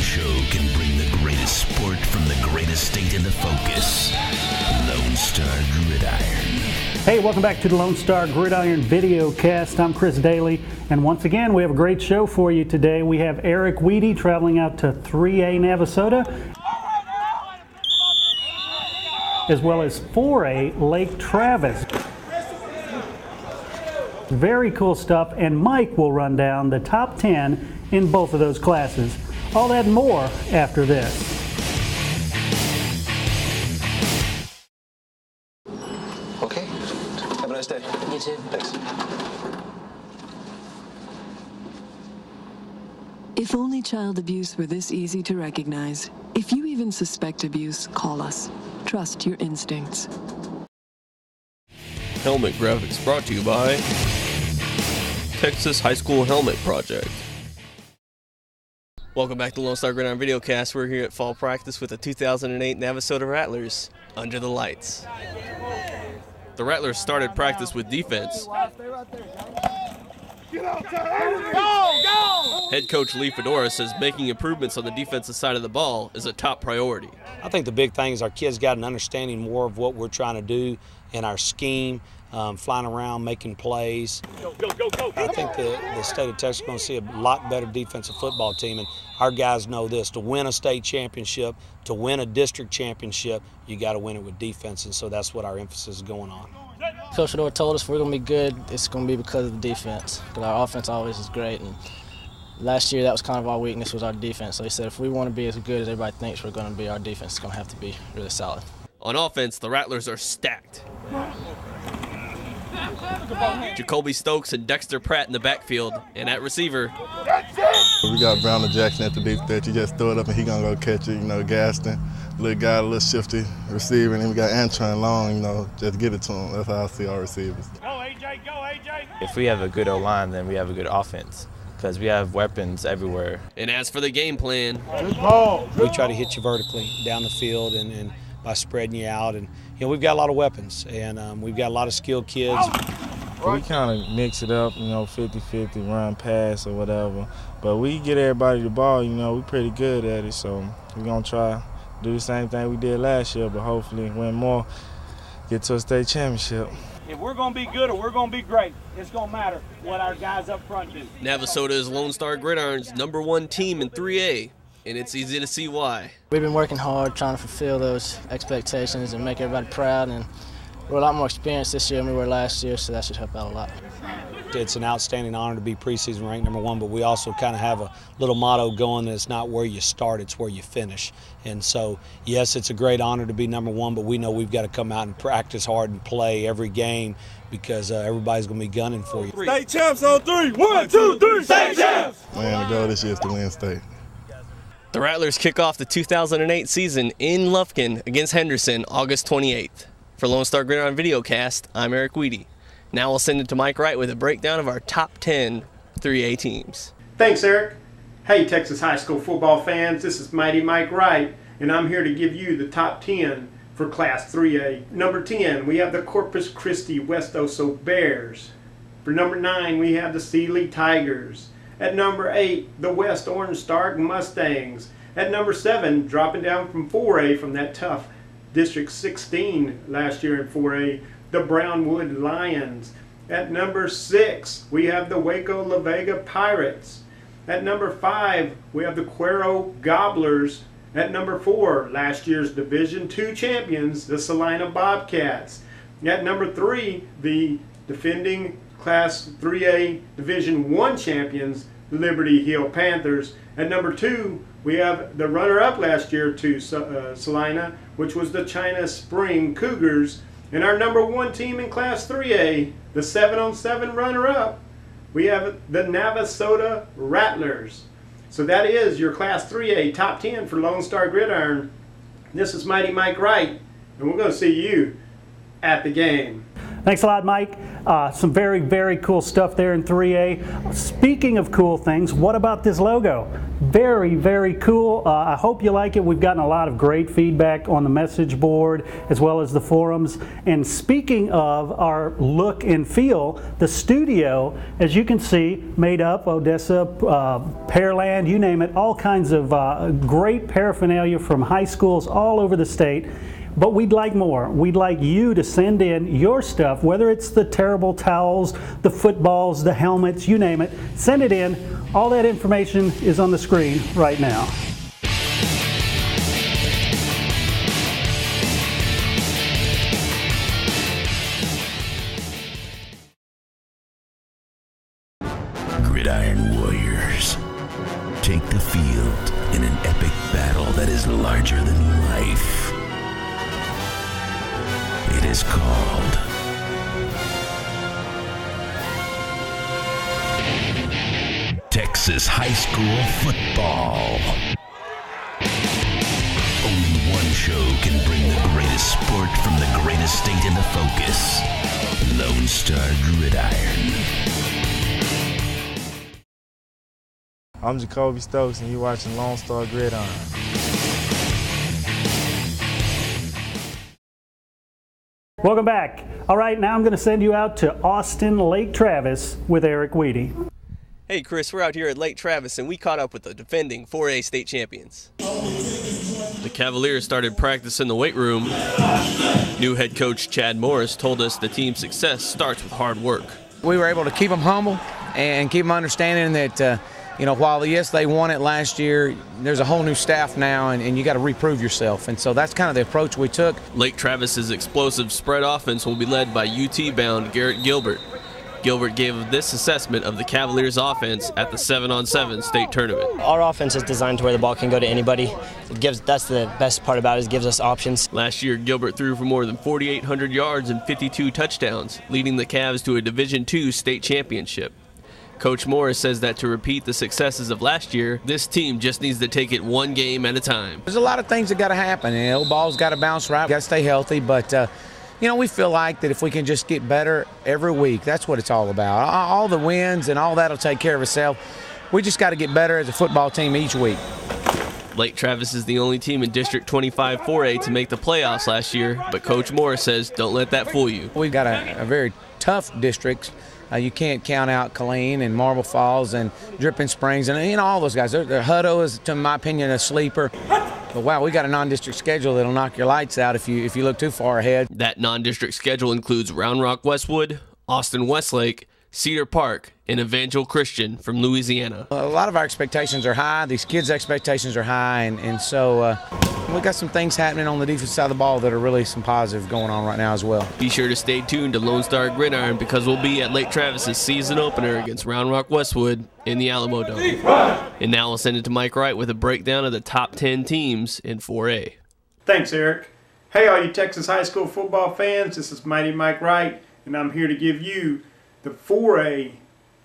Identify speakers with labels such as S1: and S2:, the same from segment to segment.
S1: show can bring the greatest sport from the greatest state into focus. Lone Star Gridiron.
S2: Hey, welcome back to the Lone Star Gridiron video cast. I'm Chris Daly, and once again, we have a great show for you today. We have Eric Weedy traveling out to 3A Navasota, as well as 4A Lake Travis. Very cool stuff, and Mike will run down the top 10 in both of those classes. All that and more after this.
S3: Okay. Have a nice day.
S4: You too.
S3: Thanks.
S5: If only child abuse were this easy to recognize. If you even suspect abuse, call us. Trust your instincts.
S6: Helmet graphics brought to you by Texas High School Helmet Project. Welcome back to Lone Star Gridiron Videocast. We're here at fall practice with the 2008 Navasota Rattlers under the lights. The Rattlers started practice with defense. Head coach Lee Fedora says making improvements on the defensive side of the ball is a top priority.
S7: I think the big thing is our kids got an understanding more of what we're trying to do in our scheme, flying around, making plays. I think the state of Texas is going to see a lot better defensive football team, and our guys know this. To win a state championship, to win a district championship, you got to win it with defense, and so that's what our emphasis is going on.
S4: Coach Fedora told us if we're going to be good, it's going to be because of the defense, because our offense always is great. And last year, that was kind of our weakness, was our defense. So he said if we want to be as good as everybody thinks we're going to be, our defense is going to have to be really solid.
S6: On offense, the Rattlers are stacked. Jacoby Stokes and Dexter Pratt in the backfield, and at receiver.
S8: We got Brown and Jackson at the deep that you just throw it up and he gonna go catch it. You know, Gaston, little guy, a little shifty receiver, and then we got Antron Long. You know, just get it to him. That's how I see our receivers.
S9: Go AJ, go AJ.
S10: If we have a good O-line, then we have a good offense, because we have weapons everywhere.
S6: And as for the game plan,
S7: We try to hit you vertically down the field and by spreading you out, and you know we've got a lot of weapons, and we've got a lot of skilled kids.
S11: We kind of mix it up, you know, 50-50, run, pass, or whatever. But we get everybody the ball, you know, we're pretty good at it, so we're going to try to do the same thing we did last year, but hopefully win more, get to a state championship.
S9: If we're going to be good or we're going to be great, it's going to matter what our guys up front do.
S6: Navasota is Lone Star Gridiron's #1 team in 3A, and it's easy to see why.
S4: We've been working hard trying to fulfill those expectations and make everybody proud, and we're a lot more experienced this year than we were last year, so that should help out a lot.
S7: It's an outstanding honor to be preseason ranked #1, but we also kind of have a little motto going that it's not where you start, it's where you finish. And so, yes, it's a great honor to be #1, but we know we've got to come out and practice hard and play every game because everybody's going to be gunning for you.
S9: State champs on 3. 1, 2, 3. State champs!
S8: Man, the goal this year is to win state.
S6: The Rattlers kick off the 2008 season in Lufkin against Henderson August 28th. For Lone Star Gridiron Videocast, I'm Eric Weedy. Now we'll send it to Mike Wright with a breakdown of our top 10 3A teams.
S12: Thanks, Eric. Hey, Texas high school football fans, this is Mighty Mike Wright, and I'm here to give you the top 10 for Class 3A. Number 10, we have the Corpus Christi West Oso Bears. For number 9, we have the Sealy Tigers. At number 8, the West Orange Stark Mustangs. At number 7, dropping down from 4A from that tough District 16 last year in 4A, the Brownwood Lions. At number 6, we have the Waco La Vega Pirates. At number 5, we have the Cuero Gobblers. At number 4, last year's Division II champions, the Salina Bobcats. At number 3, the defending Class 3A Division I champions, Liberty Hill Panthers. At number 2, we have the runner-up last year to Salina, which was the China Spring Cougars. And our number 1 team in Class 3A, the 7-on-7 runner-up, we have the Navasota Rattlers. So that is your Class 3A top 10 for Lone Star Gridiron. This is Mighty Mike Wright, and we're going to see you at the game.
S2: Thanks a lot, Mike. Some very, very cool stuff there in 3A. Speaking of cool things, what about this logo? Very, very cool. I hope you like it. We've gotten a lot of great feedback on the message board as well as the forums. And speaking of our look and feel, the studio, as you can see, made up Odessa, Pearland, you name it, all kinds of great paraphernalia from high schools all over the state. But we'd like more. We'd like you to send in your stuff, whether it's the terrible towels, the footballs, the helmets, you name it. Send it in. All that information is on the screen right now.
S1: Gridiron Warriors take the field in an epic battle that is larger than life. It is called Texas High School Football. Only one show can bring the greatest sport from the greatest state into focus. Lone Star Gridiron.
S11: I'm Jacoby Stokes, and you're watching Lone Star Gridiron.
S2: Welcome back. All right, now I'm going to send you out to Austin Lake Travis with Eric Weedy.
S6: Hey Chris, we're out here at Lake Travis and we caught up with the defending 4A state champions. The Cavaliers started practice in the weight room. New head coach Chad Morris told us the team's success starts with hard work.
S13: We were able to keep them humble and keep them understanding that while yes, they won it last year, there's a whole new staff now, and you got to reprove yourself. And so that's kind of the approach we took.
S6: Lake Travis's explosive spread offense will be led by UT-bound Garrett Gilbert. Gilbert gave this assessment of the Cavaliers' offense at the 7-on-7 state tournament.
S14: Our offense is designed to where the ball can go to anybody. That's the best part about it, is it gives us options.
S6: Last year, Gilbert threw for more than 4,800 yards and 52 touchdowns, leading the Cavs to a Division II state championship. Coach Morris says that to repeat the successes of last year, this team just needs to take it one game at a time.
S13: There's a lot of things that got to happen. Ball's got to bounce right, got to stay healthy, but we feel like that if we can just get better every week, that's what it's all about. All the wins and all that will take care of itself. We just got to get better as a football team each week.
S6: Lake Travis is the only team in District 25 4A to make the playoffs last year, but Coach Morris says don't let that fool you.
S13: We've got a very tough district. You can't count out Killeen and Marble Falls and Dripping Springs and all those guys. Hutto is, to my opinion, a sleeper. But wow, we got a non-district schedule that'll knock your lights out if you look too far ahead.
S6: That non-district schedule includes Round Rock Westwood, Austin Westlake, Cedar Park, and Evangel Christian from Louisiana.
S13: A lot of our expectations are high. These kids' expectations are high, and so we got some things happening on the defensive side of the ball that are really some positive going on right now as well.
S6: Be sure to stay tuned to Lone Star Gridiron because we'll be at Lake Travis's season opener against Round Rock Westwood in the Alamo Dome. And now I'll send it to Mike Wright with a breakdown of the top 10 teams in 4A.
S12: Thanks, Eric. Hey, all you Texas high school football fans, this is Mighty Mike Wright, and I'm here to give you the 4A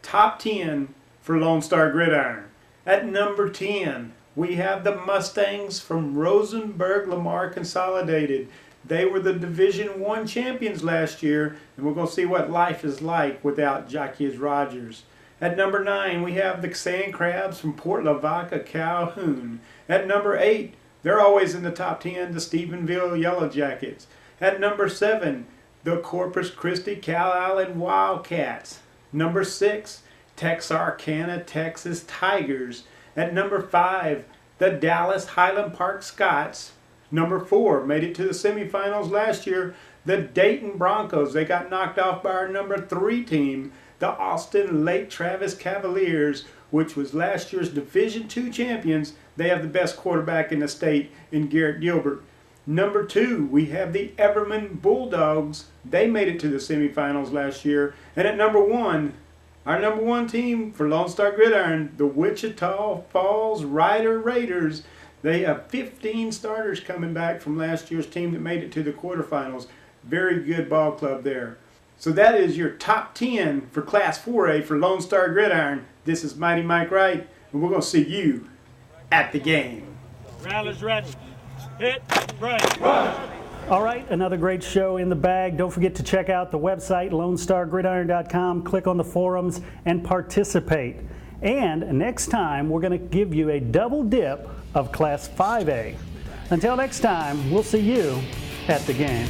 S12: top 10 for Lone Star Gridiron. At number 10, we have the Mustangs from Rosenberg-Lamar Consolidated. They were the Division I champions last year, and we're going to see what life is like without Jaquiez Rogers. At number 9, we have the Sand Crabs from Port Lavaca, Calhoun. At number 8, they're always in the top 10, the Stephenville Yellow Jackets. At number 7, the Corpus Christi Cal Island Wildcats. Number 6, Texarkana, Texas Tigers. At number 5, the Dallas Highland Park Scots. Number 4, made it to the semifinals last year, the Dayton Broncos. They got knocked off by our number 3 team, the Austin Lake Travis Cavaliers, which was last year's Division II champions. They have the best quarterback in the state in Garrett Gilbert. Number 2, we have the Everman Bulldogs. They made it to the semifinals last year. And at number 1, our number 1 team for Lone Star Gridiron, the Wichita Falls Rider Raiders. They have 15 starters coming back from last year's team that made it to the quarterfinals. Very good ball club there. So that is your top 10 for Class 4A for Lone Star Gridiron. This is Mighty Mike Wright, and we're going to see you at the game.
S9: Rattlers ready. Hit, break.
S2: All right, another great show in the bag. Don't forget to check out the website, LoneStarGridiron.com. Click on the forums and participate. And next time, we're going to give you a double dip of Class 5A. Until next time, we'll see you at the game.